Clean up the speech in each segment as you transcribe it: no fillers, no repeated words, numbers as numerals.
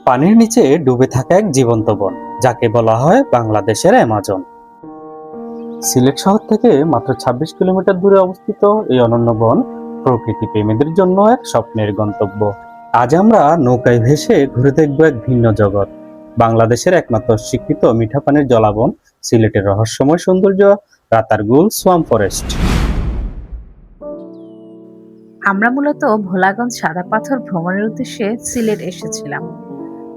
পানির নিচে ডুবে থাকা এক জীবন্ত বন, যাকে বলা হয় বাংলাদেশের অ্যামাজন। সিলেট শহর থেকে মাত্র ২৬ কিলোমিটার দূরে অবস্থিত এই অনন্য বন প্রকৃতি প্রেমীদের জন্য এক স্বপ্নের গন্তব্য। আজ আমরা নৌকায় ভেসে ঘুরে দেখব এক ভিন্ন জগৎ, বাংলাদেশের একমাত্র স্বীকৃত মিঠা পানির জলাবন, সিলেটের রহস্যময় সৌন্দর্য রাতারগুল সোয়াম্প ফরেস্ট। আমরা মূলত ভোলাগঞ্জ সাদা পাথর ভ্রমণের উদ্দেশ্যে সিলেট এসেছিলাম।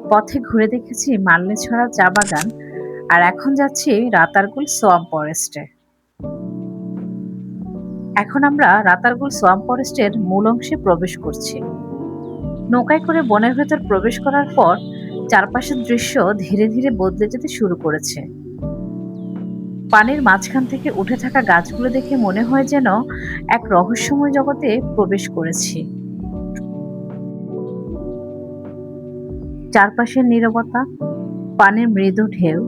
পথে ঘুরে দেখেছি মালনীছড়া চা বাগান, আর এখন যাচ্ছি রাতারগুল সোয়াম্প ফরেস্টে। এখন আমরা রাতারগুল সোয়াম্প ফরেস্টের মূল অংশে প্রবেশ করছি। নৌকায় করে বনের ভেতর প্রবেশ করার পর চারপাশের দৃশ্য ধীরে ধীরে বদলে যেতে শুরু করেছে। পানির মাঝখান থেকে উঠে থাকা গাছগুলো দেখে মনে হয় যেন এক রহস্যময় জগতে প্রবেশ করেছি। চারপাশের নীরবতা, পানির মৃদু ঢেউ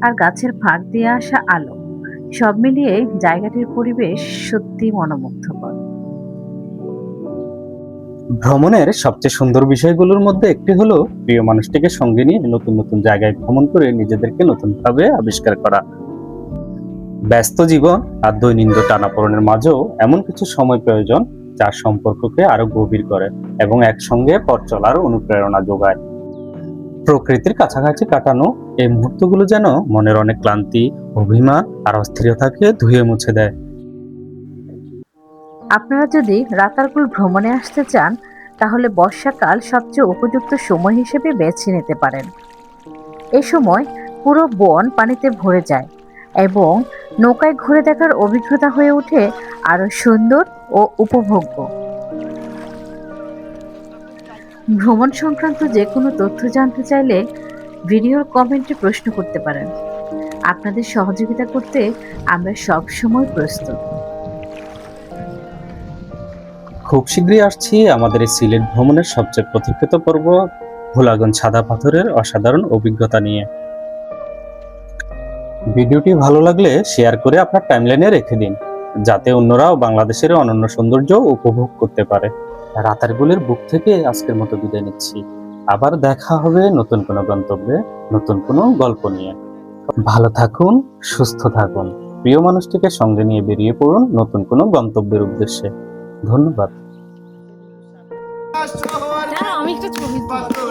আর গাছের ফাঁক দিয়ে আসা আলো, সব মিলিয়ে জায়গাটির পরিবেশ সত্যি মনোমুগ্ধকর। ভ্রমণের সবচেয়ে সুন্দর বিষয়গুলোর মধ্যে একটি হলো প্রিয় মানুষটিকে সঙ্গে নিয়ে নতুন নতুন জায়গায় ভ্রমণ করে নিজেদেরকে নতুনভাবে আবিষ্কার করা। ব্যস্ত জীবন আর দৈনন্দিন টানাপোড়েনের মাঝেও এমন কিছু সময় প্রয়োজন যা সম্পর্ককে আরো গভীর করে এবং একসঙ্গে পথ চলার অনুপ্রেরণা যোগায়। প্রকৃতির কাছাকাছি কাটানো এই মুহূর্তগুলো যেন মনের অনেক ক্লান্তি, অভিমান আর অস্থিরতাকে ধুয়ে মুছে দেয়। আপনারা যদি রাতারগুল ভ্রমণে আসতে চান, তাহলে বর্ষাকাল সবচেয়ে উপযুক্ত সময় হিসেবে বেছে নিতে পারেন। এই সময় পুরো বন পানিতে ভরে যায় এবং নৌকায় ঘুরে দেখার অভিজ্ঞতা হয়ে ওঠে আরো সুন্দর ও উপভোগ্য। ভ্রমণ সংক্রান্ত যে কোনো তথ্য জানতে চাইলে ভিডিওর কমেন্টে প্রশ্ন করতে পারেন। আপনাদের সহযোগিতা করতে আমরা সব সময় প্রস্তুত। খুব শীঘ্রই আসছি আমাদের এই সিলেট ভ্রমণের সবচেয়ে প্রতীক্ষিত পর্ব, ভোলাগঞ্জ সাদা পাথরের অসাধারণ অভিজ্ঞতা নিয়ে। ভিডিওটি ভালো লাগলে শেয়ার করে আপনার টাইমলাইনে রেখে দিন, যাতে অন্যরাও বাংলাদেশের অনন্য সৌন্দর্য উপভোগ করতে পারে। রাতারগুলের বুক থেকে আজকের মতো বিদায় নিচ্ছি। আবার দেখা হবে নতুন কোনো গন্তব্যে, নতুন কোনো গল্প নিয়ে। ভালো থাকুন, সুস্থ থাকুন, প্রিয় মানুষটিকে সঙ্গে নিয়ে বেরিয়ে পড়ুন নতুন কোনো গন্তব্যের উদ্দেশ্যে। ধন্যবাদ। আমি একটা ছবি তুলবো।